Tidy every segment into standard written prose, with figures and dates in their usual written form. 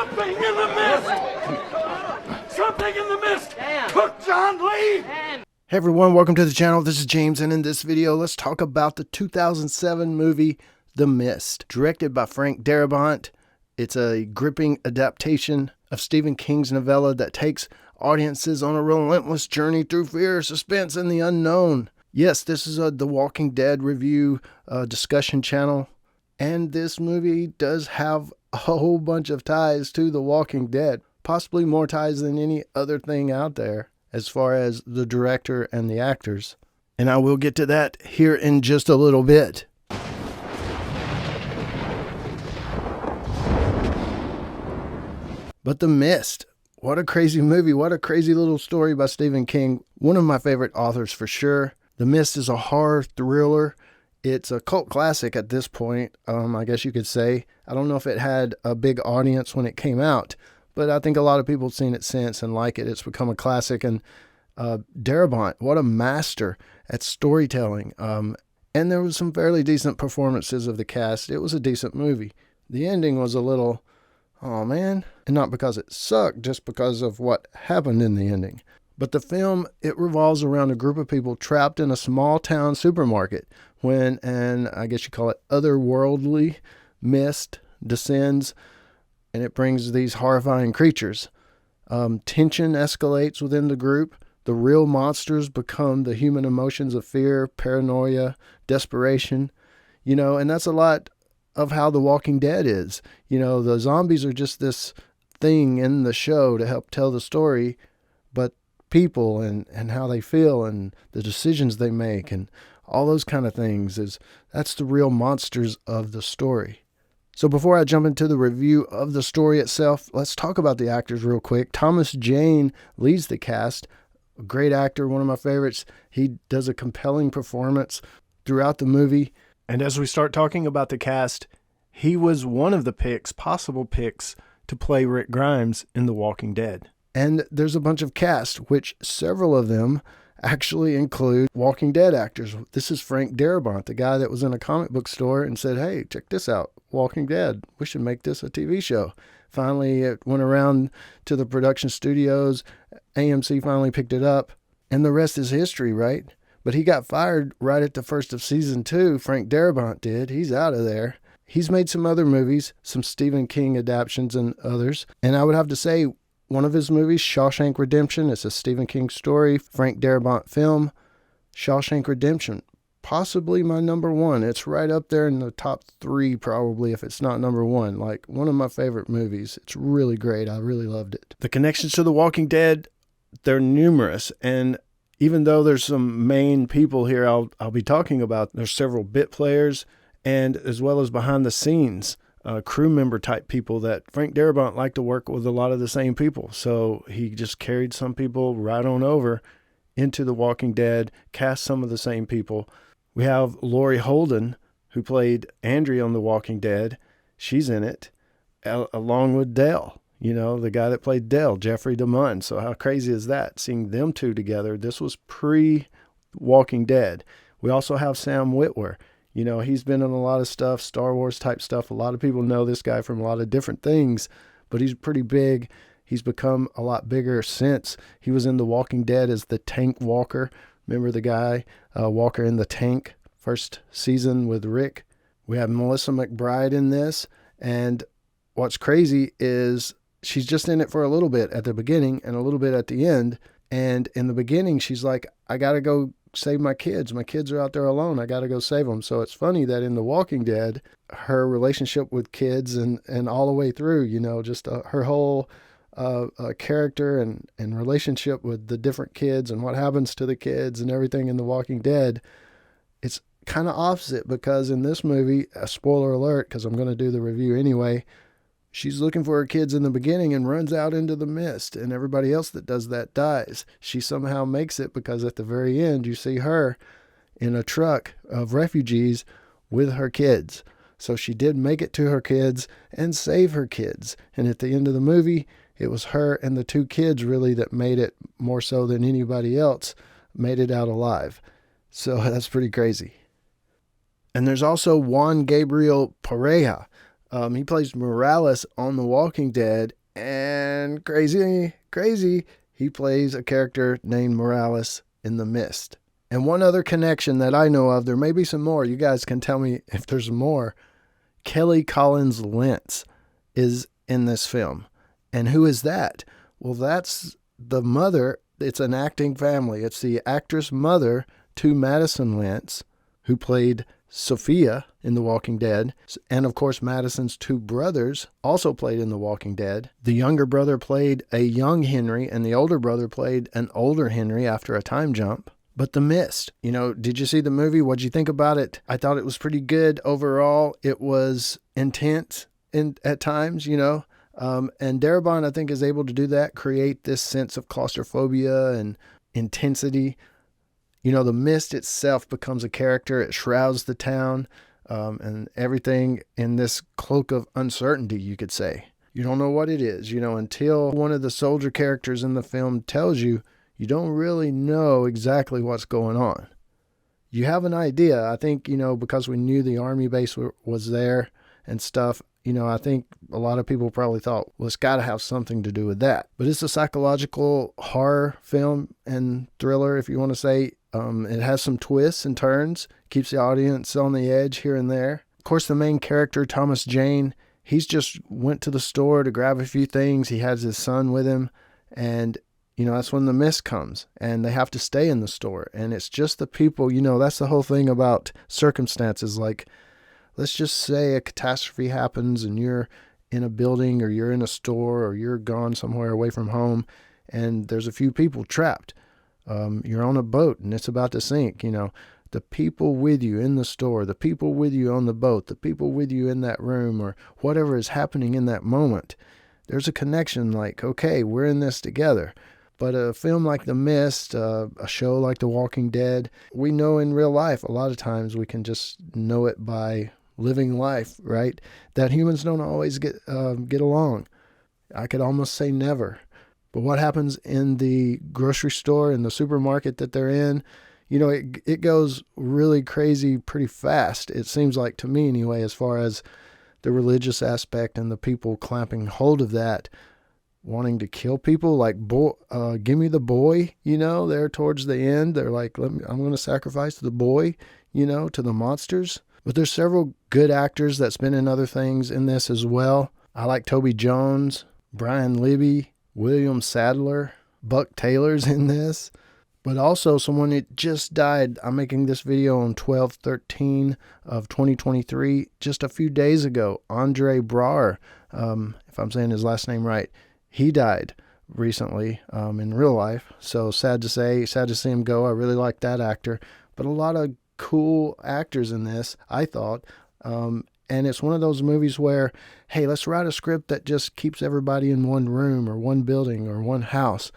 Something in the mist! Something in the mist! Cook John Lee! Hey everyone, welcome to the channel. This is James, and in this video, let's talk about the 2007 movie, The Mist. Directed by Frank Darabont, it's a gripping adaptation of Stephen King's novella that takes audiences on a relentless journey through fear, suspense, and the unknown. Yes, this is a The Walking Dead review discussion channel, and this movie does have a whole bunch of ties to The Walking Dead, possibly more ties than any other thing out there as far as the director and the actors. And I will get to that here in just a little bit. But The Mist, what a crazy movie. What a crazy little story by Stephen King. One of my favorite authors for sure. The Mist is a horror thriller. It's a cult classic at this point, I guess you could say. I don't know if it had a big audience when it came out, but I think a lot of people have seen it since and like it. It's become a classic. And Darabont, what a master at storytelling. And there was some fairly decent performances of the cast. It was a decent movie. The ending was a little, oh man, and not because it sucked, just because of what happened in the ending. But the film, it revolves around a group of people trapped in a small town supermarket when an, I guess you call it, otherworldly mist descends, and it brings these horrifying creatures. Tension escalates within the group. The real monsters become the human emotions of fear, paranoia, desperation, and that's a lot of how The Walking Dead is. The zombies are just this thing in the show to help tell the story, but people and how they feel and the decisions they make and all those kind of things, that's the real monsters of the story. So before I jump into the review of the story itself, let's talk about the actors real quick. Thomas Jane leads the cast, a great actor, one of my favorites. He does a compelling performance throughout the movie. And as we start talking about the cast, he was one of the possible picks to play Rick Grimes in The Walking Dead. And there's a bunch of cast, which several of them actually include Walking Dead actors. This is Frank Darabont, the guy that was in a comic book store and said, hey, check this out, Walking Dead. We should make this a TV show. Finally, it went around to the production studios. AMC finally picked it up. And the rest is history, right? But he got fired right at the first of season 2. Frank Darabont did. He's out of there. He's made some other movies, some Stephen King adaptations and others. And I would have to say, one of his movies, Shawshank Redemption, it's a Stephen King story, Frank Darabont film. Shawshank Redemption, possibly my number one. It's right up there in the top 3 probably, if it's not number 1. Like, one of my favorite movies. It's really great. I really loved it. The connections to The Walking Dead, they're numerous. And even though there's some main people here I'll be talking about, there's several bit players and as well as behind the scenes crew member type people that Frank Darabont liked to work with a lot of the same people. So he just carried some people right on over into The Walking Dead, cast some of the same people. We have Laurie Holden, who played Andrea on The Walking Dead. She's in it, along with Dale, the guy that played Dale, Jeffrey DeMunn. So how crazy is that, seeing them two together? This was pre-Walking Dead. We also have Sam Witwer. He's been in a lot of stuff, Star Wars type stuff. A lot of people know this guy from a lot of different things, but he's pretty big. He's become a lot bigger since. He was in The Walking Dead as the Tank Walker. Remember the guy, Walker in the Tank, first season with Rick? We have Melissa McBride in this, and what's crazy is she's just in it for a little bit at the beginning and a little bit at the end. And in the beginning, she's like, I got to go save my kids. My kids are out there alone. I got to go save them. So it's funny that in The Walking Dead, her relationship with kids and all the way through, just her whole character and relationship with the different kids and what happens to the kids and everything in The Walking Dead, it's kind of opposite, because in this movie, a spoiler alert, because I'm going to do the review anyway, she's looking for her kids in the beginning and runs out into the mist, and everybody else that does that dies. She somehow makes it, because at the very end, you see her in a truck of refugees with her kids. So she did make it to her kids and save her kids. And at the end of the movie, it was her and the 2 kids really that made it, more so than anybody else, made it out alive. So that's pretty crazy. And there's also Juan Gabriel Pareja. He plays Morales on The Walking Dead, and crazy, he plays a character named Morales in The Mist. And one other connection that I know of, there may be some more, you guys can tell me if there's more. Kelly Collins Lentz is in this film. And who is that? Well, that's the mother. It's an acting family. It's the actress mother to Madison Lentz, who played Sophia in The Walking Dead. And of course, Madison's two brothers also played in The Walking Dead. The younger brother played a young Henry, and the older brother played an older Henry after a time jump. But The Mist, did you see the movie? What'd you think about it? I thought it was pretty good overall. It was intense at times, and Darabont, I think, is able to do that, create this sense of claustrophobia and intensity. The mist itself becomes a character. It shrouds the town, and everything in this cloak of uncertainty, you could say. You don't know what it is, until one of the soldier characters in the film tells you, you don't really know exactly what's going on. You have an idea. I think, because we knew the army base was there and stuff, I think a lot of people probably thought, well, it's got to have something to do with that. But it's a psychological horror film and thriller, if you want to say. It has some twists and turns, keeps the audience on the edge here and there. Of course, the main character, Thomas Jane, he's just went to the store to grab a few things. He has his son with him, and that's when the mist comes, and they have to stay in the store. And it's just the people, that's the whole thing about circumstances. Like, let's just say a catastrophe happens and you're in a building or you're in a store or you're gone somewhere away from home, and there's a few people trapped. You're on a boat and it's about to sink. The people with you in the store, the people with you on the boat, the people with you in that room, or whatever is happening in that moment. There's a connection, like, okay, we're in this together. But a film like The Mist, a show like The Walking Dead, we know in real life, a lot of times we can just know it by living life, right? That humans don't always get along. I could almost say never. But what happens in the grocery store, in the supermarket that they're in, it goes really crazy pretty fast. It seems like, to me anyway, as far as the religious aspect and the people clamping hold of that, wanting to kill people, like, give me the boy, there towards the end. They're like, I'm going to sacrifice the boy, to the monsters. But there's several good actors that's been in other things in this as well. I like Toby Jones, Brian Libby, William Sadler, Buck Taylor's in this. But also someone that just died. I'm making this video on 12/13 of 2023, just a few days ago. Andre Braugher, if I'm saying his last name right. He died recently in real life, so sad to see him go. I really like that actor, but a lot of cool actors in this, I thought, and it's one of those movies where, hey, let's write a script that just keeps everybody in one room or one building or one house,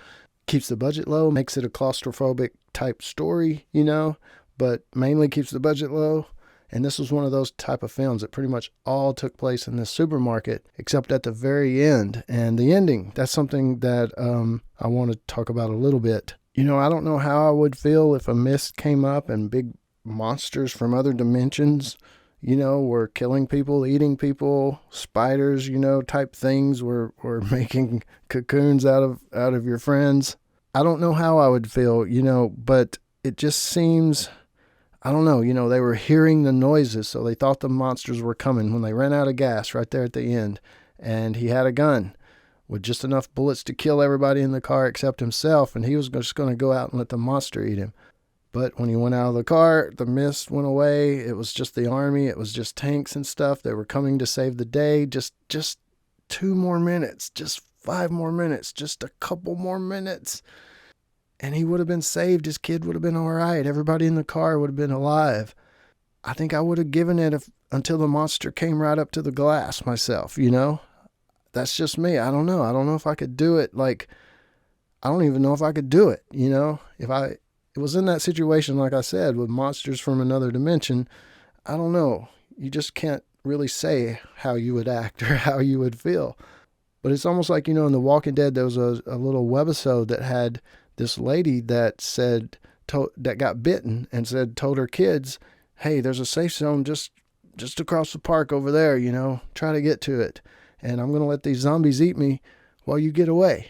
keeps the budget low, makes it a claustrophobic type story, but mainly keeps the budget low. And this was one of those type of films that pretty much all took place in this supermarket, except at the very end. And the ending, that's something that I want to talk about a little bit. I don't know how I would feel if a mist came up and big monsters from other dimensions, were killing people, eating people, spiders, type things, were making cocoons out of your friends. I don't know how I would feel, but it just seems... I don't know, they were hearing the noises, so they thought the monsters were coming when they ran out of gas right there at the end. And he had a gun with just enough bullets to kill everybody in the car except himself, and he was just going to go out and let the monster eat him. But when he went out of the car, the mist went away. It was just the army. It was just tanks and stuff. They were coming to save the day. Just 2 more minutes, just 5 more minutes, just a couple more minutes. And he would have been saved. His kid would have been all right. Everybody in the car would have been alive. I think I would have given it until the monster came right up to the glass myself, That's just me. I don't know. I don't know if I could do it. Like, I don't even know if I could do it, If it was in that situation, like I said, with monsters from another dimension, I don't know. You just can't really say how you would act or how you would feel. But it's almost like, in The Walking Dead, there was a little webisode that had this lady that that got bitten and told her kids, hey, there's a safe zone just just across the park over there, you know, try to get to it. And I'm going to let these zombies eat me while you get away.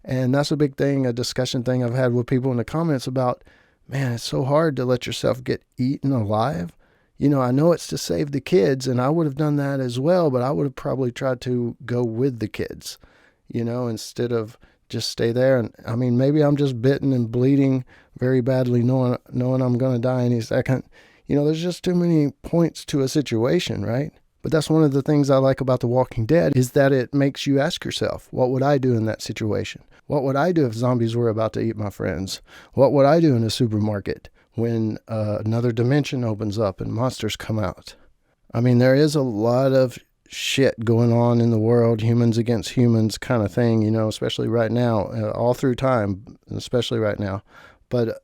And that's a big thing, a discussion thing I've had with people in the comments about, man, it's so hard to let yourself get eaten alive. You know, I know it's to save the kids, and I would have done that as well, but I would have probably tried to go with the kids, you know, instead of just stay there. And I mean, maybe I'm just bitten and bleeding very badly, knowing I'm going to die any second. You know, there's just too many points to a situation, right? But that's one of the things I like about The Walking Dead, is that it makes you ask yourself, what would I do in that situation? What would I do if zombies were about to eat my friends? What would I do in a supermarket when another dimension opens up and monsters come out? I mean, there is a lot of shit going on in the world, humans against humans kind of thing, you know, especially right now, all through time, especially right now. But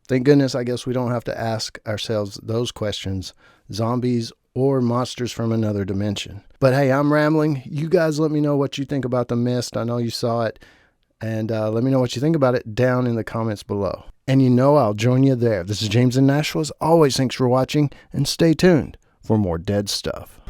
thank goodness, I guess we don't have to ask ourselves those questions, zombies or monsters from another dimension. But hey, I'm rambling. You guys let me know what you think about The Mist. I know you saw it. And let me know what you think about it down in the comments below. And you know I'll join you there. This is James in Nashville. As always, thanks for watching, and stay tuned for more dead stuff.